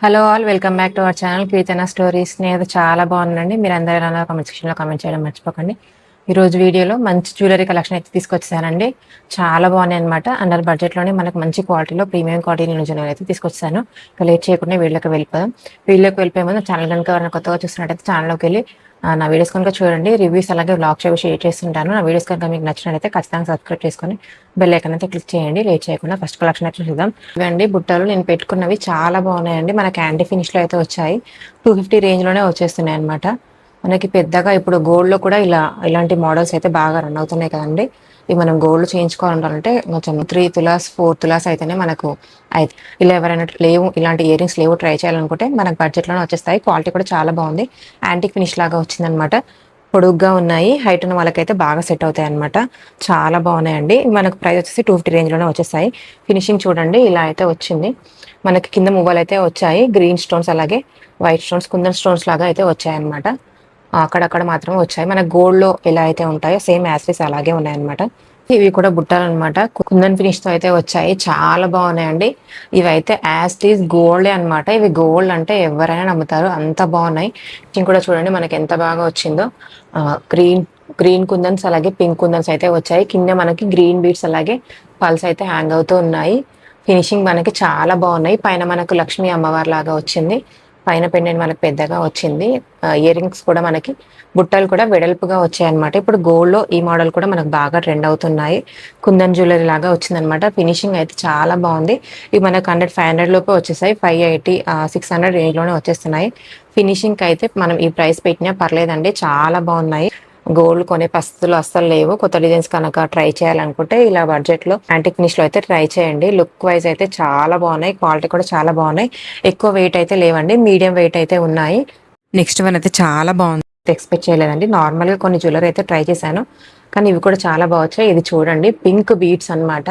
Hello all welcome back to our channel Keerthana stories. నేను చాలా బాగున్నానండి. మీరు అందరూ ఎలా కామెంట్ సెక్షన్లో కామెంట్ చేయడం మర్చిపోకండి. ఈరోజు వీడియోలో మంచి జ్యువెలరీ కలెక్షన్ అయితే తీసుకొచ్చానండి. చాలా బాగున్నాయి అనమాట. అండర్ బడ్జెట్లోనే మనకు మంచి క్వాలిటీలో ప్రీమియం క్వాలిటీ నుంచి అయితే తీసుకొచ్చాను. ఇక లేట్ చేయకుండా వీడియోకి వెళ్ళిపోదాం. వీడియోకి వెళ్ళిపోయే ముందు ఛానల్ కనుక ఎవరైనా కొత్తగా చూస్తున్నట్టయితే ఛానల్లోకి వెళ్ళి నా వీడియోస్ కనుక చూడండి. రివ్యూస్ అలాగే వ్లాగ్స్ అవి షేర్ చేస్తుంటాను. నా వీడియోస్ కనుక మీకు నచ్చినట్లయితే ఖచ్చితంగా సబ్స్క్రైబ్ చేసుకొని బెల్ ఐకాన్ అయితే క్లిక్ చేయండి. లేట్ చేయకుండా ఫస్ట్ కలెక్షన్ అయితే చూద్దాం. ఇవండి బుట్టలు నేను పెట్టుకున్నవి చాలా బాగున్నాయండి. మనకి యాంటీ ఫినిష్లో అయితే వచ్చాయి. 250 రేంజ్లోనే వచ్చేస్తున్నాయి అనమాట. మనకి పెద్దగా ఇప్పుడు గోల్డ్లో కూడా ఇలాంటి మోడల్స్ అయితే బాగా రన్ అవుతున్నాయి కదండి. ఇవి మనం గోల్డ్ చేయించుకోవాలంటే కొంచెం 3 తులాస్ 4 తులాస్ అయితేనే మనకు అయితే ఇలా ఎవరైనా లేవు ఇలాంటి ఇయర్ రింగ్స్ లేవు ట్రై చేయాలనుకుంటే మనకు బడ్జెట్లోనే వచ్చేస్తాయి. క్వాలిటీ కూడా చాలా బాగుంది. యాంటిక్ ఫినిష్ లాగా వచ్చిందనమాట. పొడుగ్గా ఉన్నాయి. హైట్ ఉన్న వాళ్ళకైతే బాగా సెట్ అవుతాయి అనమాట. చాలా బాగున్నాయండి. మనకు ప్రైస్ వచ్చేసి 250 రేంజ్లోనే వచ్చేస్తాయి. ఫినిషింగ్ చూడండి ఇలా అయితే వచ్చింది. మనకి కింద మువ్వలు అయితే వచ్చాయి. గ్రీన్ స్టోన్స్ అలాగే వైట్ స్టోన్స్ కుందన్ స్టోన్స్ లాగా అయితే వచ్చాయి అనమాట. అక్కడక్కడ మాత్రమే వచ్చాయి. మన గోల్డ్లో ఎలా అయితే ఉంటాయో సేమ్ యాసిస్ అలాగే ఉన్నాయన్నమాట. ఇవి కూడా బుట్టాలు అనమాట. కుందన్ ఫినిష్ తో అయితే వచ్చాయి. చాలా బాగున్నాయండి. ఇవైతే యాస్టీస్ గోల్డ్ అనమాట. ఇవి గోల్డ్ అంటే ఎవరైనా నమ్ముతారు, అంత బాగున్నాయి. ఇది కూడా చూడండి మనకి ఎంత బాగా వచ్చిందో. గ్రీన్ గ్రీన్ కుందన్స్ అలాగే పింక్ కుందన్స్ అయితే వచ్చాయి. కింద మనకి గ్రీన్ బీడ్స్ అలాగే పల్స్ అయితే హ్యాంగ్ అవుతూ ఉన్నాయి. ఫినిషింగ్ మనకి చాలా బాగున్నాయి. పైన మనకు లక్ష్మీ అమ్మవారి లాగా వచ్చింది. పైన పెండెంట్ మనకి పెద్దగా వచ్చింది. ఇయర్ రింగ్స్ కూడా మనకి బుట్టలు కూడా వెడల్పుగా వచ్చాయి అనమాట. ఇప్పుడు గోల్డ్ లో ఈ మోడల్ కూడా మనకు బాగా ట్రెండ్ అవుతున్నాయి. కుందన్ జ్యువెలరీ లాగా వచ్చిందనమాట. ఫినిషింగ్ అయితే చాలా బాగుంది. ఇవి మనకు 100-500 లోపే వచ్చేసాయి. 580-600 రేంజ్ లోనే వచ్చేస్తున్నాయి. ఫినిషింగ్ అయితే మనం ఈ ప్రైస్ పెట్టినా పర్లేదండి. చాలా బాగున్నాయి. గోల్డ్ కొనే పరిస్థితులు అస్సలు లేవు. కొత్త డిజైన్స్ కనుక ట్రై చేయాలనుకుంటే ఇలా బడ్జెట్ లో యాంటిక్ ఫినిష్ లో అయితే ట్రై చేయండి. లుక్ వైజ్ అయితే చాలా బాగున్నాయి. క్వాలిటీ కూడా చాలా బాగున్నాయి. ఎక్కువ వెయిట్ అయితే లేవండి, మీడియం వెయిట్ అయితే ఉన్నాయి. నెక్స్ట్ వన్ అయితే చాలా బాగుంది. ఎక్స్పెక్ట్ చేయలేదండి. నార్మల్ గా కొన్ని జ్యువెలరీ అయితే ట్రై చేశాను, కానీ ఇవి కూడా చాలా బాగా వచ్చాయి. ఇది చూడండి పింక్ బీడ్స్ అన్నమాట.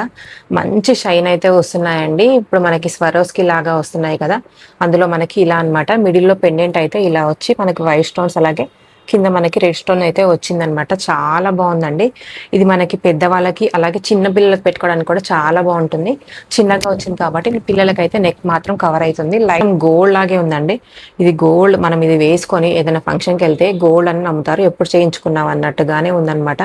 మంచి షైన్ అయితే వస్తున్నాయండి. ఇప్పుడు మనకి స్వరోస్కి లాగా వస్తున్నాయి కదా, అందులో మనకి ఇలా అన్నమాట. మిడిల్లో పెండెంట్ అయితే ఇలా వచ్చి మనకి వైట్ స్టోన్స్ అలాగే కింద మనకి రెడ్ స్టోన్ అయితే వచ్చిందనమాట. చాలా బాగుందండి. ఇది మనకి పెద్దవాళ్ళకి అలాగే చిన్న పిల్లలకు పెట్టుకోవడానికి కూడా చాలా బాగుంటుంది. చిన్నగా వచ్చింది కాబట్టి పిల్లలకైతే నెక్ మాత్రం కవర్ అవుతుంది. లైట్ గోల్డ్ లాగే ఉందండి. ఇది గోల్డ్, మనం ఇది వేసుకొని ఏదైనా ఫంక్షన్కి వెళ్తే గోల్డ్ అని నమ్ముతారు. ఎప్పుడు చేయించుకున్నాం అన్నట్టుగానే ఉందన్నమాట.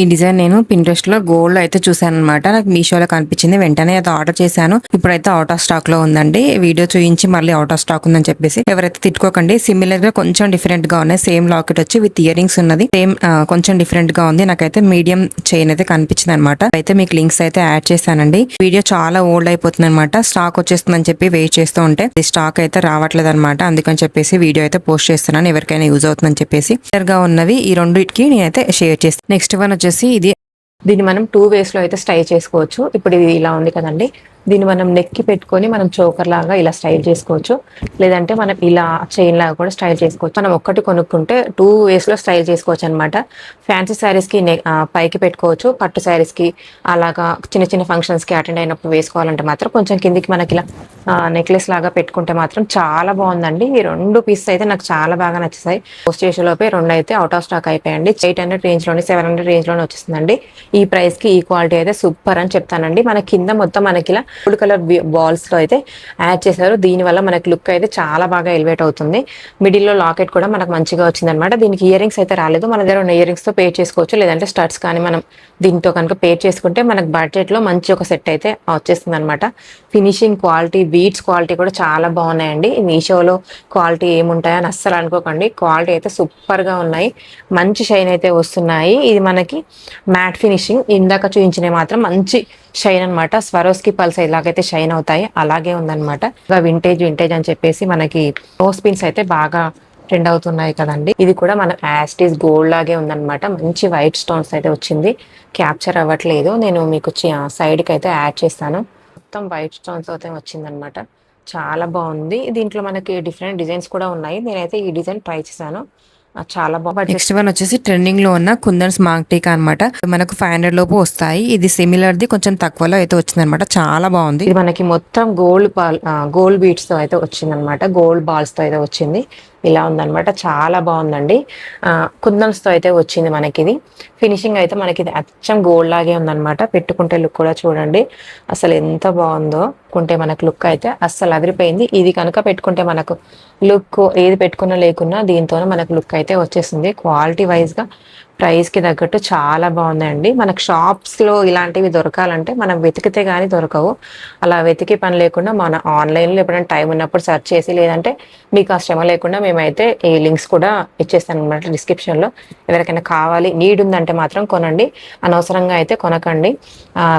ఈ డిజైన్ నేను పింట్రెస్ట్ లో గోల్డ్ అయితే చూసాను అనమాట. నాకు మీషోలో కనిపించింది, వెంటనే అయితే ఆర్డర్ చేశాను. ఇప్పుడైతే అవుట్ ఆఫ్ స్టాక్ లో ఉందండి. వీడియో చూపించి మళ్ళీ అవుట్ ఆఫ్ స్టాక్ ఉందని చెప్పేసి ఎవరైతే తిట్టుకోకండి. సిమిలర్ గా కొంచెం డిఫరెంట్ గా ఉన్నాయి. సేమ్ లాకెట్ వచ్చి విత్ ఇయర్ రింగ్స్ ఉన్నది. సేమ్ కొంచెం డిఫరెంట్ గా ఉంది. నాకైతే మీడియం చైన్ అయితే కనిపించింది అనమాట. అయితే మీకు లింక్స్ అయితే యాడ్ చేశానండి. వీడియో చాలా ఓల్డ్ అయిపోతుంది అనమాట. స్టాక్ వచ్చేస్తుందని చెప్పి వెయిట్ చేస్తూ ఉంటే స్టాక్ అయితే రావట్లేదు అనమాట. అందుకని చెప్పేసి వీడియో అయితే పోస్ట్ చేస్తున్నాను, ఎవరికైనా యూజ్ అవుతుందని చెప్పేసి. గా ఉన్నవి ఈ రెండింటికి నేనైతే షేర్ చేస్తాను. నెక్స్ట్ వన్ వచ్చేసి దీన్ని మనం 2 వేస్ లో అయితే స్టైల్ చేసుకోవచ్చు. ఇప్పుడు ఇది ఇలా ఉంది కదండి, దీన్ని మనం నెక్కి పెట్టుకొని మనం చోకర్ లాగా ఇలా స్టైల్ చేసుకోవచ్చు. లేదంటే మనం ఇలా చైన్ లాగా కూడా స్టైల్ చేసుకోవచ్చు. మనం ఒక్కటి కొనుక్కుంటే 2 వేస్ లో స్టైల్ చేసుకోవచ్చు అనమాట. ఫ్యాన్సీ శారీస్ కి పైకి పెట్టుకోవచ్చు. పట్టు శారీస్ కి అలాగా చిన్న చిన్న ఫంక్షన్స్ కి అటెండ్ అయినప్పుడు వేసుకోవాలంటే మాత్రం కొంచెం కిందికి మనకి ఇలా నెక్లెస్ లాగా పెట్టుకుంటే మాత్రం చాలా బాగుందండి. ఈ 2 పీసెస్ అయితే నాకు చాలా బాగా నచ్చాయి. పోస్ట్ చేసే లోపే 2 అయితే అవుట్ ఆఫ్ స్టాక్ అయిపోయాయండి. 800 రేంజ్ లోనే 700 రేంజ్ లోనే వచ్చేస్తుందండి. ఈ ప్రైస్ కి ఈ క్వాలిటీ అయితే సూపర్ అని చెప్తానండి. మన కింద మొత్తం మనకి ఇలా గోల్డ్ కలర్ బాల్స్ లో అయితే యాడ్ చేశారు. దీని వల్ల మనకి లుక్ అయితే చాలా బాగా ఎలివేట్ అవుతుంది. మిడిల్ లో లాకెట్ కూడా మనకు మంచిగా వచ్చింది అనమాట. దీనికి ఇయర్ రింగ్స్ అయితే రాలేదు. మన దగ్గర ఉన్న ఇయర్ రింగ్స్ తో పేర్ చేసుకోవచ్చు. లేదంటే స్టడ్స్ కానీ మనం దీంతో కనుక పేర్ చేసుకుంటే మనకు బడ్జెట్ లో మంచి ఒక సెట్ అయితే వచ్చేస్తుంది అనమాట. ఫినిషింగ్ క్వాలిటీ, బీడ్స్ క్వాలిటీ కూడా చాలా బాగున్నాయండి. మీషోలో క్వాలిటీ ఏముంటాయని అస్సలు అనుకోకండి. క్వాలిటీ అయితే సూపర్ గా ఉన్నాయి. మంచి షైన్ అయితే వస్తున్నాయి. ఇది మనకి మ్యాట్ ఫినిషింగ్. ఇందాక చూపించినవి మాత్రం మంచి షైన్ అనమాట. స్వరోస్కి పల్స్ ఎలాగైతే షైన్ అవుతాయి అలాగే ఉందన్నమాట. వింటేజ్ వింటేజ్ అని చెప్పేసి మనకి నోస్ పిన్స్ అయితే బాగా ట్రెండ్ అవుతున్నాయి కదండి. ఇది కూడా మన యాస్టీస్ గోల్డ్ లాగే ఉందన్నమాట. మంచి వైట్ స్టోన్స్ అయితే వచ్చింది. క్యాప్చర్ అవ్వట్లేదు, నేను మీకు సైడ్ కి అయితే యాడ్ చేస్తాను. మొత్తం వైట్ స్టోన్స్ అయితే వచ్చిందనమాట. చాలా బాగుంది. దీంట్లో మనకి డిఫరెంట్ డిజైన్స్ కూడా ఉన్నాయి. నేనైతే ఈ డిజైన్ ట్రై చేశాను, చాలా బాగుంది. నెక్స్ట్ వన్ వచ్చేసి ట్రెండింగ్ లో ఉన్న కుందన్స్ మాంగ్ టీకా అనమాట. మనకు 500 లోపు వస్తాయి. ఇది సిమిలర్ ది కొంచెం తక్కువలో అయితే వచ్చింది అనమాట. చాలా బాగుంది. ఇది మనకి మొత్తం గోల్డ్ బీడ్స్ తో అయితే వచ్చింది అనమాట. గోల్డ్ బాల్స్ తో అయితే వచ్చింది. ఇలా ఉందన్నమాట. చాలా బాగుందండి. కుందన్స్తో అయితే వచ్చింది మనకి ఇది. ఫినిషింగ్ అయితే మనకి ఇది అచ్చం గోల్డ్ లాగే ఉందన్నమాట. పెట్టుకుంటే లుక్ కూడా చూడండి అసలు ఎంత బాగుందో. పెట్టుకుంటే మనకు లుక్ అయితే అస్సలు అదిరిపోయింది. ఇది కనుక పెట్టుకుంటే మనకు లుక్ ఏది పెట్టుకున్నా లేకున్నా దీంతోనే మనకు లుక్ అయితే వచ్చేస్తుంది. క్వాలిటీ వైజ్గా ప్రైస్కి తగ్గట్టు చాలా బాగుందండి. మనకు షాప్స్లో ఇలాంటివి దొరకాలంటే మనం వెతికితే కానీ దొరకవు. అలా వెతికే పని లేకుండా మన ఆన్లైన్లో ఎప్పుడైనా టైం ఉన్నప్పుడు సెర్చ్ చేసి, లేదంటే మీకు ఆ శ్రమ లేకుండా మేమైతే ఈ లింక్స్ కూడా ఇచ్చేస్తాను అనమాట డిస్క్రిప్షన్లో. ఎవరికైనా కావాలి నీడ్ ఉందంటే మాత్రం కొనండి, అనవసరంగా అయితే కొనకండి.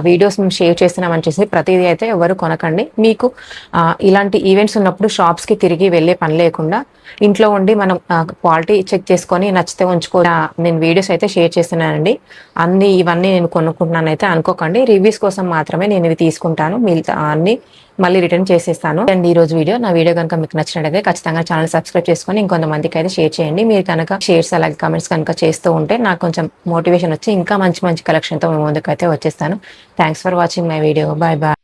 వీడియోస్ మేము షేర్ చేస్తున్నామని చేసి ప్రతిదీ అయితే ఎవరు కొనకండి. మీకు ఇలాంటి ఈవెంట్స్ ఉన్నప్పుడు షాప్స్కి తిరిగి వెళ్ళే పని లేకుండా ఇంట్లో ఉండి మనం క్వాలిటీ చెక్ చేసుకొని నచ్చితే ఉంచుకో. నేను వీడియోస్ అయితే షేర్ చేస్తున్నానండి. ఇవన్నీ నేను కొనుక్కుంటున్నాను అయితే అనుకోకండి. రివ్యూస్ కోసం మాత్రమే నేను ఇవి తీసుకుంటాను, మిగతా అన్ని మళ్ళీ రిటర్న్ చేసేస్తాను. అండ్ ఈ రోజు వీడియో, నా వీడియో కనుక మీకు నచ్చినట్టయితే ఖచ్చితంగా ఛానల్ సబ్స్క్రైబ్ చేసుకొని ఇంకొంతమందికి అయితే షేర్ చేయండి. మీరు కనుక షేర్స్ అలాగే కమెంట్స్ కనుక చేస్తూ ఉంటే నాకు కొంచెం మోటివేషన్ వచ్చి ఇంకా మంచి మంచి కలెక్షన్తో మీ ముందుకు అయితే వచ్చేస్తాను. Thanks for watching my video. Bye bye.